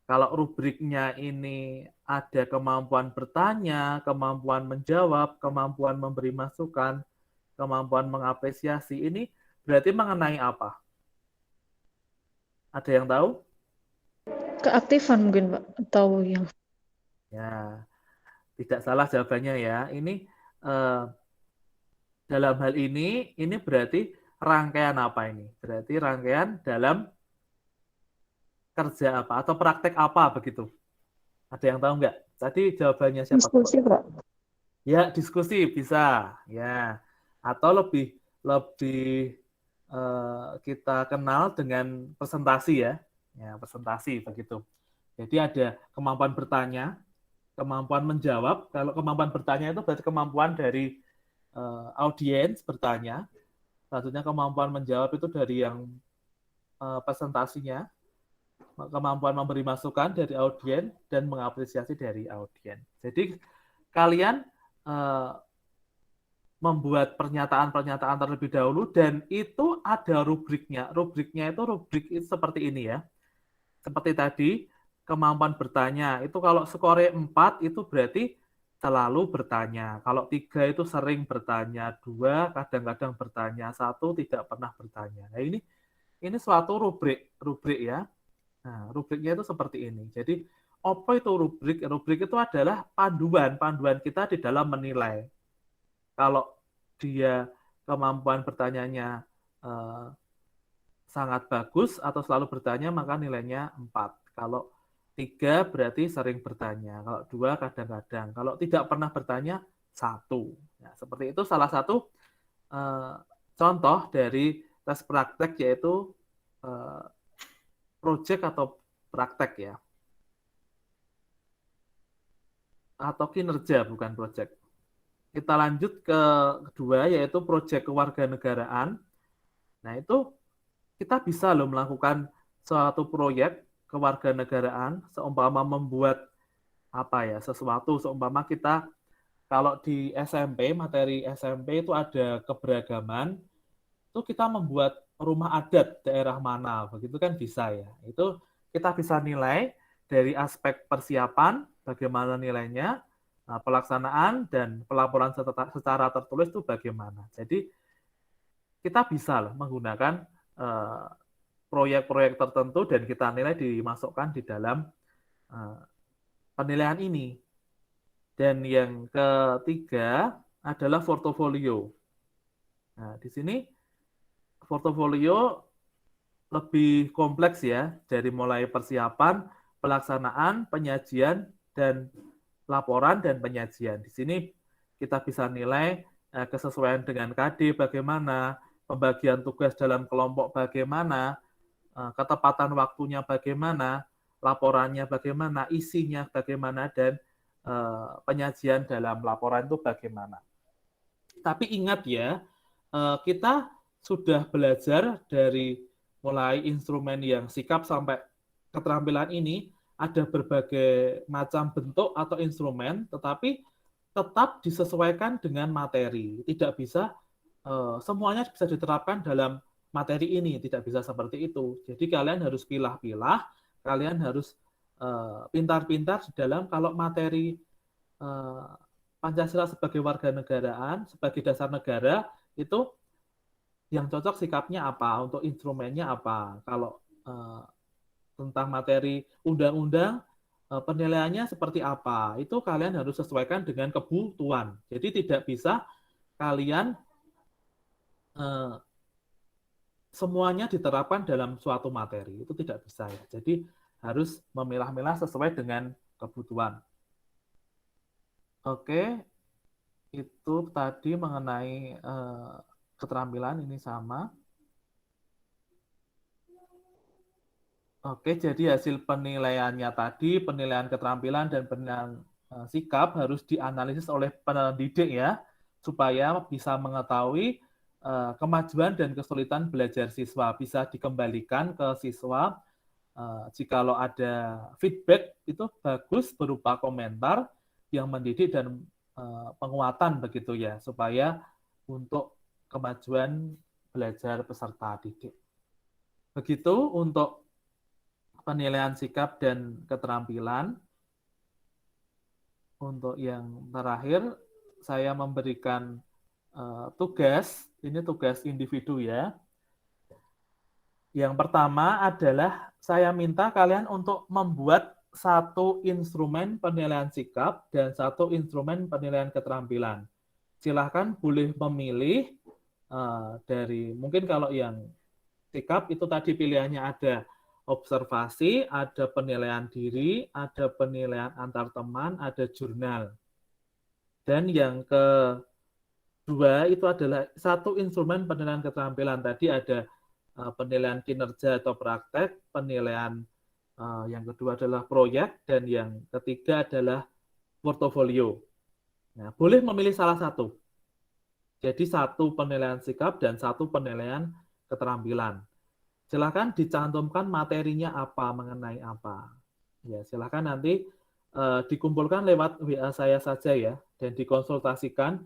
S1: Kalau rubriknya ini ada kemampuan bertanya, kemampuan menjawab, kemampuan memberi masukan, kemampuan mengapresiasi, ini berarti mengenai apa? Ada yang tahu?
S3: Keaktifan mungkin, Pak, atau yang
S1: Ya, tidak salah jawabannya ya. Ini dalam hal ini berarti rangkaian apa ini? Berarti rangkaian dalam kerja apa atau praktek apa begitu? Ada yang tahu nggak? Tadi jawabannya siapa?
S3: diskusi, Pak.
S1: Ya, diskusi bisa. Ya, atau lebih kita kenal dengan presentasi ya. Ya, presentasi begitu. Jadi ada kemampuan bertanya, kemampuan menjawab. Kalau kemampuan bertanya itu berarti kemampuan dari audiens bertanya. Selanjutnya kemampuan menjawab itu dari yang presentasinya. Kemampuan memberi masukan dari audiens dan mengapresiasi dari audiens. Jadi kalian membuat pernyataan-pernyataan terlebih dahulu dan itu ada rubriknya. Rubriknya itu seperti ini ya. Seperti tadi, kemampuan bertanya. Itu kalau skore 4 itu berarti selalu bertanya. Kalau 3 itu sering bertanya, 2 kadang-kadang bertanya, 1 tidak pernah bertanya. Nah, ini suatu rubrik ya. Nah, rubriknya itu seperti ini. Jadi, apa itu rubrik? Rubrik itu adalah panduan kita di dalam menilai. Kalau dia kemampuan bertanyanya sangat bagus atau selalu bertanya, maka nilainya 4. Kalau 3 berarti sering bertanya. Kalau 2 kadang-kadang. Kalau tidak pernah bertanya, 1. Nah, seperti itu salah satu contoh dari tes praktek, yaitu project atau praktek ya. Atau kinerja, bukan project. Kita lanjut ke kedua, yaitu project kewarganegaraan. Nah, itu kita bisa loh melakukan suatu proyek kewarganegaraan, seumpama membuat sesuatu, seumpama kita kalau di SMP, materi SMP itu ada keberagaman, itu kita membuat rumah adat daerah mana, begitu kan bisa ya. Itu kita bisa nilai dari aspek persiapan, bagaimana nilainya, pelaksanaan, dan pelaporan secara tertulis itu bagaimana. Jadi kita bisa loh menggunakan proyek-proyek tertentu dan kita nilai dimasukkan di dalam penilaian ini. Dan yang ketiga adalah portofolio. Nah, di sini portofolio lebih kompleks ya, dari mulai persiapan, pelaksanaan, penyajian, dan laporan dan penyajian. Di sini kita bisa nilai kesesuaian dengan KD bagaimana, pembagian tugas dalam kelompok bagaimana, ketepatan waktunya bagaimana, laporannya bagaimana, isinya bagaimana, dan penyajian dalam laporan itu bagaimana. Tapi ingat ya, kita sudah belajar dari mulai instrumen yang sikap sampai keterampilan ini, ada berbagai macam bentuk atau instrumen, tetapi tetap disesuaikan dengan materi. Tidak bisa semuanya bisa diterapkan dalam materi ini, tidak bisa seperti itu. Jadi kalian harus pilah-pilah, kalian harus pintar-pintar di dalam kalau materi Pancasila sebagai warga negaraan, sebagai dasar negara, itu yang cocok sikapnya apa, untuk instrumennya apa. Kalau tentang materi undang-undang, penilaiannya seperti apa, itu kalian harus sesuaikan dengan kebutuhan. Jadi tidak bisa kalian semuanya diterapkan dalam suatu materi, itu tidak bisa ya. Jadi harus memilah-milah sesuai dengan kebutuhan. Oke, itu tadi mengenai keterampilan, ini sama. Oke, jadi hasil penilaiannya tadi, penilaian keterampilan dan penilaian sikap harus dianalisis oleh pendidik ya, supaya bisa mengetahui kemajuan dan kesulitan belajar siswa. Bisa dikembalikan ke siswa. Jikalau ada feedback itu bagus berupa komentar yang mendidik dan penguatan begitu ya, supaya untuk kemajuan belajar peserta didik. Begitu untuk penilaian sikap dan keterampilan. Untuk yang terakhir, saya memberikan tugas, ini tugas individu ya. Yang pertama adalah saya minta kalian untuk membuat satu instrumen penilaian sikap dan satu instrumen penilaian keterampilan. Silahkan boleh memilih dari, mungkin kalau yang sikap itu tadi pilihannya ada observasi, ada penilaian diri, ada penilaian antar teman, ada jurnal. Dan yang kedua itu adalah satu instrumen penilaian keterampilan. Tadi ada penilaian kinerja atau praktek, penilaian yang kedua adalah proyek, dan yang ketiga adalah portofolio. Nah, boleh memilih salah satu. Jadi satu penilaian sikap dan satu penilaian keterampilan. Silakan dicantumkan materinya apa, mengenai apa. Ya, silakan nanti dikumpulkan lewat WA saya saja ya, dan dikonsultasikan.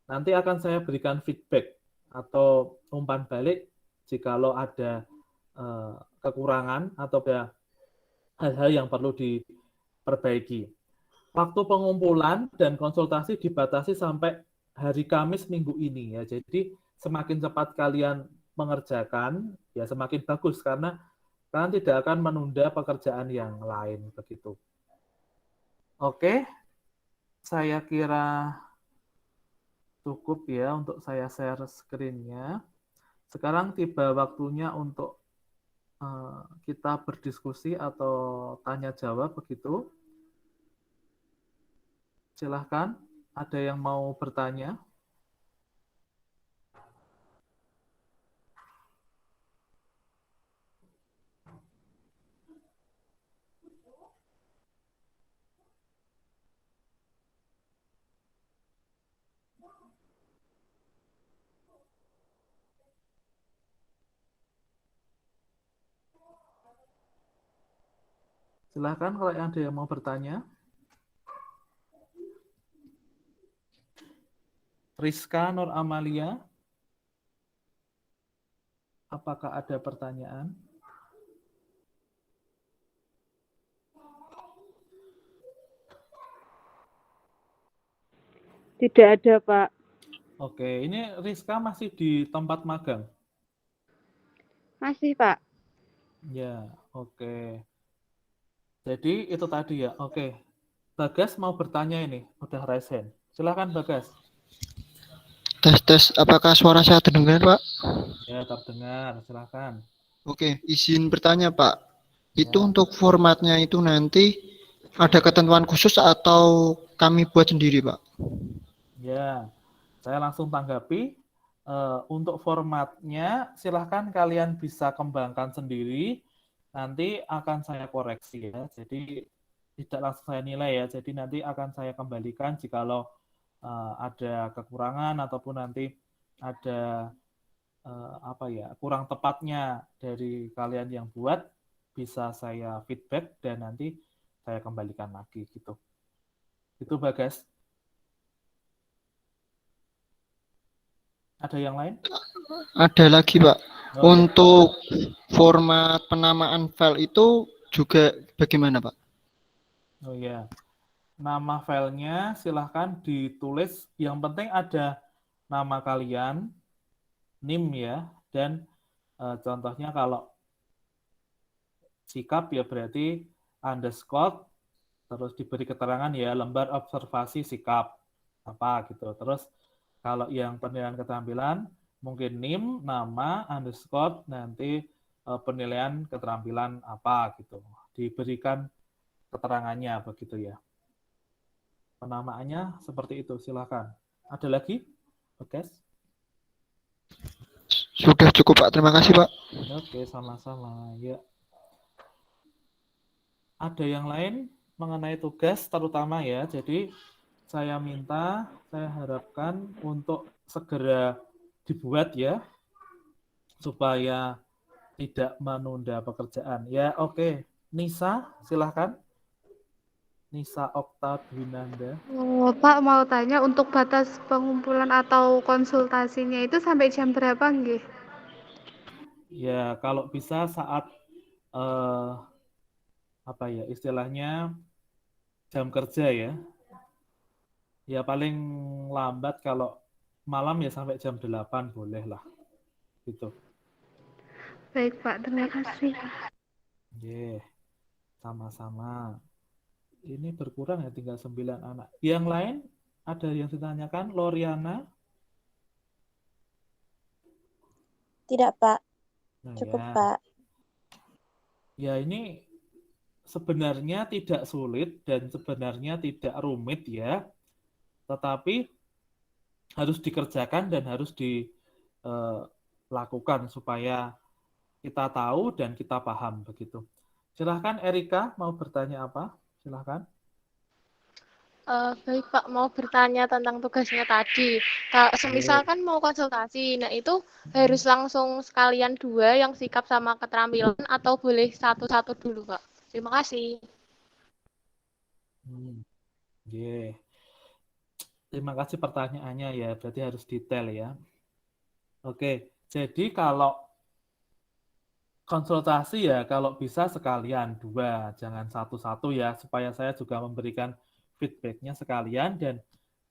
S1: Nanti akan saya berikan feedback atau umpan balik jikalau ada kekurangan atau ada hal-hal yang perlu diperbaiki. Waktu pengumpulan dan konsultasi dibatasi sampai hari Kamis minggu ini ya. Jadi semakin cepat kalian mengerjakan, ya semakin bagus, karena kalian tidak akan menunda pekerjaan yang lain begitu. Oke, saya kira cukup ya untuk saya share screen-nya. Sekarang tiba waktunya untuk kita berdiskusi atau tanya jawab begitu. Silahkan, ada yang mau bertanya? Silahkan kalau ada yang mau bertanya. Rizka Nur Amalia, apakah ada pertanyaan?
S6: Tidak ada, Pak.
S1: Oke, ini Rizka masih di tempat magang?
S6: Masih, Pak.
S1: Ya, oke. Jadi itu tadi ya, oke. Bagas mau bertanya ini, udah raise hand. Silakan Bagas.
S7: Tes, apakah suara saya terdengar, Pak?
S1: Ya, terdengar, silakan.
S7: Oke, izin bertanya, Pak. Itu
S1: Ya.
S7: untuk formatnya itu nanti ada ketentuan khusus atau kami buat sendiri, Pak?
S1: Ya, saya langsung tanggapi. Untuk formatnya, silahkan kalian bisa kembangkan sendiri. Nanti akan saya koreksi ya. Jadi tidak langsung saya nilai ya. Jadi nanti akan saya kembalikan jikalau ada kekurangan ataupun nanti ada kurang tepatnya dari kalian yang buat, bisa saya feedback dan nanti saya kembalikan lagi gitu. Itu Bagas. Ada yang lain?
S7: Ada lagi, Pak.
S1: Oh,
S7: untuk format penamaan file itu juga bagaimana, Pak?
S1: Oh ya, nama filenya silahkan ditulis. Yang penting ada nama kalian, NIM ya. Dan contohnya kalau sikap ya berarti underscore terus diberi keterangan ya lembar observasi sikap apa gitu. Terus kalau yang penilaian keterampilan mungkin NIM nama underscore nanti penilaian keterampilan apa gitu. Diberikan keterangannya begitu ya. Penamaannya seperti itu, silakan. Ada lagi? Oke.
S7: Sudah cukup Pak, terima kasih Pak.
S1: Oke, sama-sama. Ya. Ada yang lain mengenai tugas terutama ya. Jadi saya harapkan untuk segera dibuat ya supaya tidak menunda pekerjaan. Ya, oke. Nisa, silahkan. Nisa Okta Dwinanda.
S4: Oh, Pak mau tanya untuk batas pengumpulan atau konsultasinya itu sampai jam berapa nggih?
S1: Ya, kalau bisa saat apa ya istilahnya jam kerja ya. Ya paling lambat kalau malam ya sampai jam 8 boleh lah. Gitu.
S4: Baik Pak, terima kasih.
S1: Yeah, sama-sama. Ini berkurang ya tinggal 9 anak. Yang lain ada yang ditanyakan? Loriana?
S6: Tidak, Pak.
S1: Nah,
S6: Cukup,
S1: ya.
S6: Pak.
S1: Ya ini sebenarnya tidak sulit dan sebenarnya tidak rumit ya. Tetapi harus dikerjakan dan harus dilakukan supaya kita tahu dan kita paham begitu. Silahkan Erika mau bertanya apa? Silahkan.
S8: Baik Pak, mau bertanya tentang tugasnya tadi. Semisal kan mau konsultasi, nah itu harus langsung sekalian dua yang sikap sama keterampilan atau boleh satu-satu dulu Pak? Terima kasih.
S1: Yeah. Terima kasih pertanyaannya ya, berarti harus detail ya. Oke, jadi kalau konsultasi ya kalau bisa sekalian dua, jangan satu-satu ya, supaya saya juga memberikan feedbacknya sekalian dan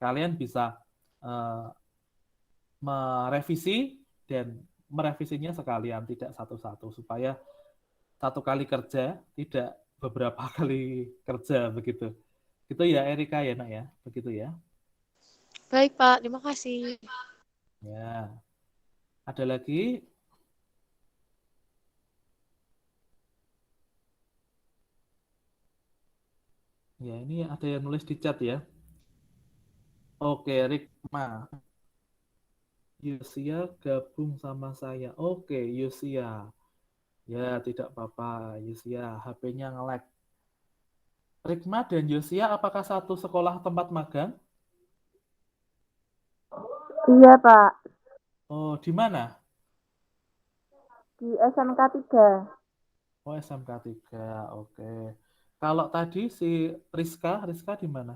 S1: kalian bisa merevisi dan merevisinya sekalian, tidak satu-satu, supaya satu kali kerja, tidak beberapa kali kerja begitu. Itu ya Erika ya nak ya, begitu ya.
S8: Baik Pak, terima kasih.
S1: Ya, ada lagi? Ya, ini ada yang nulis di chat ya. Oke, Rikma. Yusia gabung sama saya. Oke, Yusia. Ya, tidak apa-apa. Yusia, HP-nya nge-lag. Rikma dan Yusia, apakah satu sekolah tempat magang?
S6: Iya, Pak.
S1: Oh, di mana?
S6: Di SMK 3.
S1: Oh, SMK 3. Oke. Kalau tadi si Rizka di mana?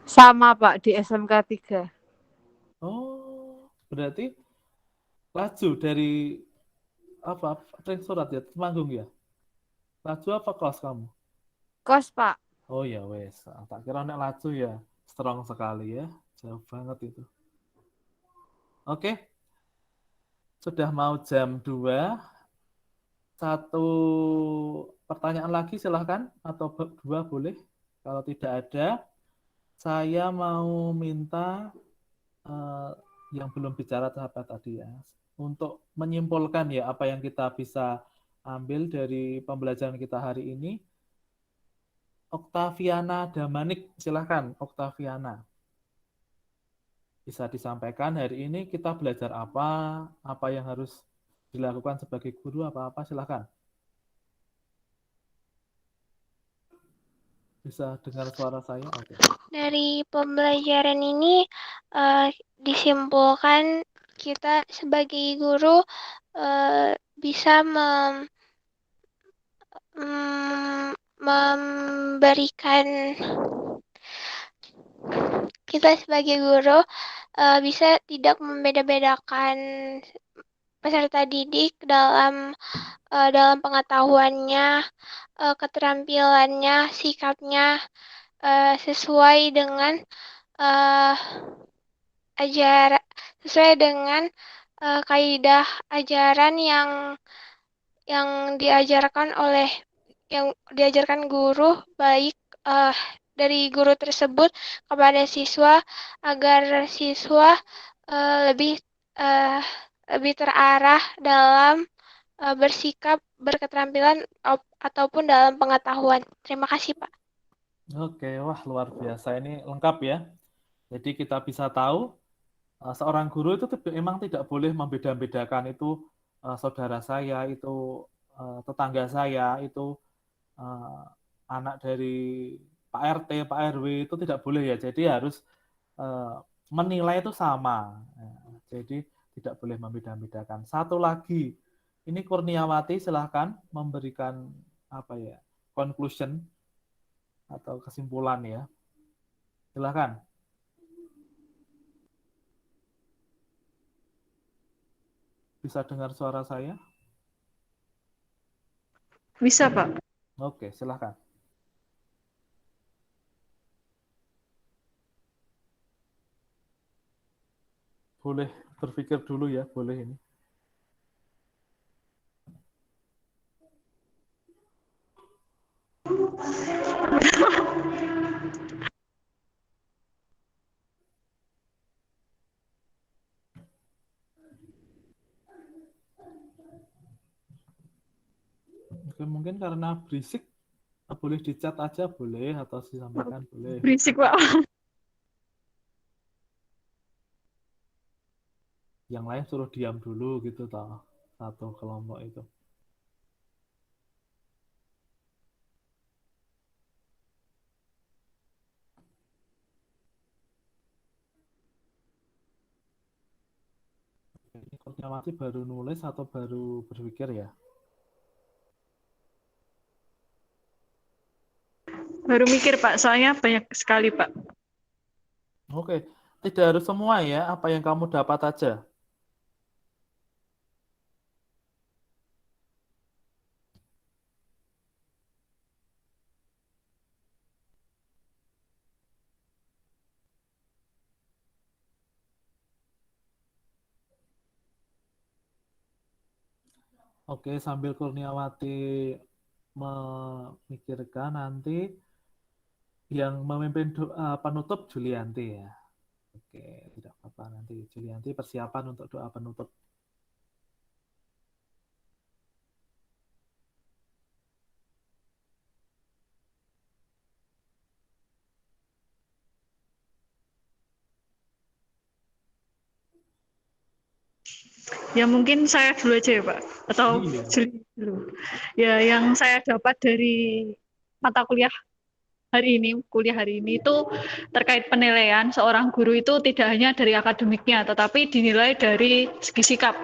S9: Sama Pak, di SMK 3.
S1: Oh, berarti laju dari apa? Tren surat ya, Temanggung ya? Laju apa kos kamu?
S9: Kos Pak.
S1: Oh ya wes, tak kira nek laju ya strong sekali ya, jauh banget itu. Oke, sudah mau jam 2. Satu pertanyaan lagi silahkan, atau dua boleh. Kalau tidak ada, saya mau minta yang belum bicara sahabat tadi ya, untuk menyimpulkan ya apa yang kita bisa ambil dari pembelajaran kita hari ini. Oktaviana Damanik, silahkan Oktaviana. Bisa disampaikan hari ini kita belajar apa yang harus dilakukan sebagai guru, apa-apa, silahkan. Bisa dengar suara saya? Oke.
S5: Dari pembelajaran ini disimpulkan kita sebagai guru bisa memberikan kita sebagai guru bisa tidak membeda-bedakan peserta didik dalam pengetahuannya, keterampilannya, sikapnya sesuai dengan sesuai dengan kaidah ajaran yang diajarkan guru, baik dari guru tersebut kepada siswa, agar siswa lebih lebih terarah dalam bersikap, berketerampilan ataupun dalam pengetahuan. Terima kasih, Pak.
S1: Oke, wah luar biasa, ini lengkap ya. Jadi kita bisa tahu seorang guru itu memang tidak boleh membeda-bedakan itu saudara saya, itu tetangga saya, itu anak dari Pak RT, Pak RW, itu tidak boleh ya. Jadi harus menilai itu sama. Jadi tidak boleh membeda-bedakan. Satu lagi, ini Kurniawati silahkan memberikan conclusion atau kesimpulan ya. Silahkan. Bisa dengar suara saya?
S3: Bisa, Pak.
S1: Oke, silahkan. Boleh berpikir dulu ya, boleh ini. Oke, mungkin karena berisik, boleh di chat aja boleh, atau disampaikan boleh.
S3: Berisik, Pak.
S1: Yang lain suruh diam dulu gitu toh, satu kelompok itu. Ini Kurniawati baru nulis atau baru berpikir ya?
S3: Baru mikir, Pak. Soalnya banyak sekali, Pak.
S1: Oke, tidak harus semua ya, apa yang kamu dapat aja. Oke, sambil Kurniawati memikirkan, nanti yang memimpin doa penutup Julianti ya. Oke, tidak apa-apa, nanti Julianti persiapan untuk doa penutup.
S3: Ya mungkin saya dulu aja ya, Pak. Atau
S1: Iya.
S3: Juli dulu. Ya, yang saya dapat dari mata kuliah hari ini itu terkait penilaian seorang guru itu tidak hanya dari akademiknya, tetapi dinilai dari segi sikap.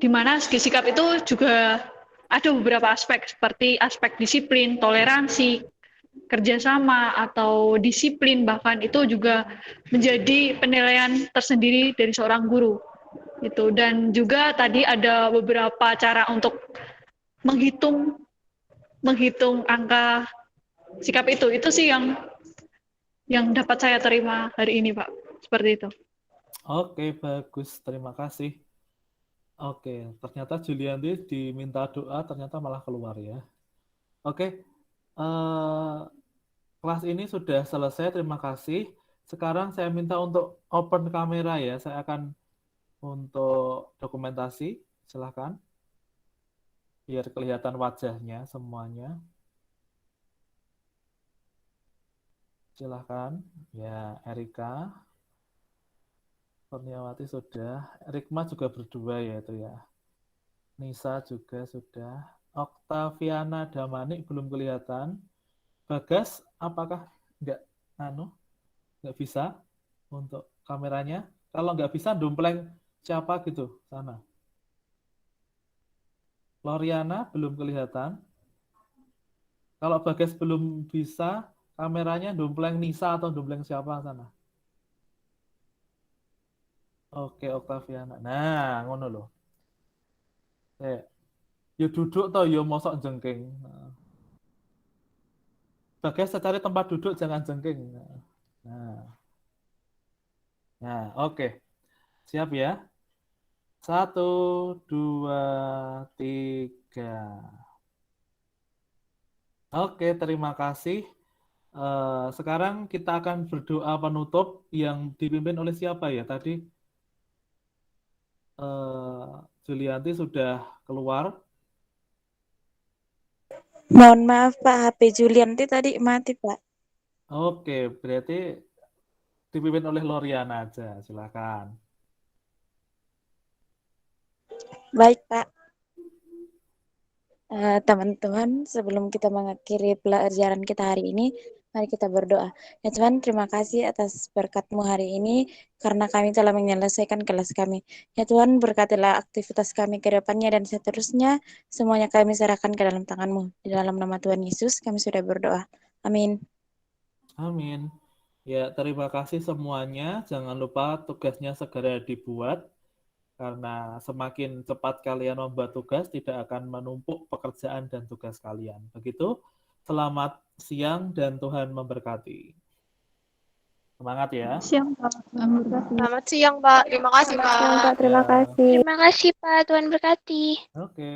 S3: Di mana segi sikap itu juga ada beberapa aspek, seperti aspek disiplin, toleransi, kerjasama, atau disiplin, bahkan itu juga menjadi penilaian tersendiri dari seorang guru. Itu. Dan juga tadi ada beberapa cara untuk menghitung angka sikap itu sih yang dapat saya terima hari ini, Pak. Seperti itu.
S1: Oke, bagus. Terima kasih. Oke, ternyata Julianti diminta doa, ternyata malah keluar ya. Oke, kelas ini sudah selesai. Terima kasih. Sekarang saya minta untuk open kamera ya. Saya akan untuk dokumentasi. Silahkan. Biar kelihatan wajahnya semuanya. Silahkan. Ya, Erika. Kurniawati sudah. Rikma juga berdua ya itu ya. Nisa juga sudah. Oktaviana Damanik belum kelihatan. Bagas, apakah nggak bisa untuk kameranya? Kalau nggak bisa, dompleng siapa gitu sana. Loriana belum kelihatan. Kalau Bagas belum bisa, kameranya dompleng Nisa atau dompleng siapa sana. Oke, Oktaviana. Nah, ngono loh. Ya duduk toh, ya mosok jengking. Bagas cari tempat duduk, jangan jengking. Nah, oke. Siap ya? 1, 2, 3. Oke, terima kasih. Sekarang kita akan berdoa penutup yang dipimpin oleh siapa ya tadi? Julianti sudah keluar.
S6: Mohon maaf Pak, HP Julianti tadi mati Pak.
S1: Oke, berarti dipimpin oleh Loriana aja, silakan.
S6: Baik Pak. Teman-teman, sebelum kita mengakhiri pelajaran kita hari ini, mari kita berdoa. Ya Tuhan, terima kasih atas berkat-Mu hari ini, karena kami telah menyelesaikan kelas kami. Ya Tuhan, berkatilah aktivitas kami ke depannya dan seterusnya, semuanya kami serahkan ke dalam tangan-Mu. Di dalam nama Tuhan Yesus, kami sudah berdoa. Amin.
S1: Amin. Ya, terima kasih semuanya. Jangan lupa tugasnya segera dibuat. Karena semakin cepat kalian membuat tugas, tidak akan menumpuk pekerjaan dan tugas kalian. Begitu, selamat siang dan Tuhan memberkati. Semangat ya.
S3: Siang, Pak.
S8: Selamat siang, Pak. Terima kasih,
S2: Selamat siang,
S8: Pak.
S2: Pak. Terima
S1: Ya.
S2: kasih.
S5: Terima kasih Pak, Tuhan berkati.
S1: Oke.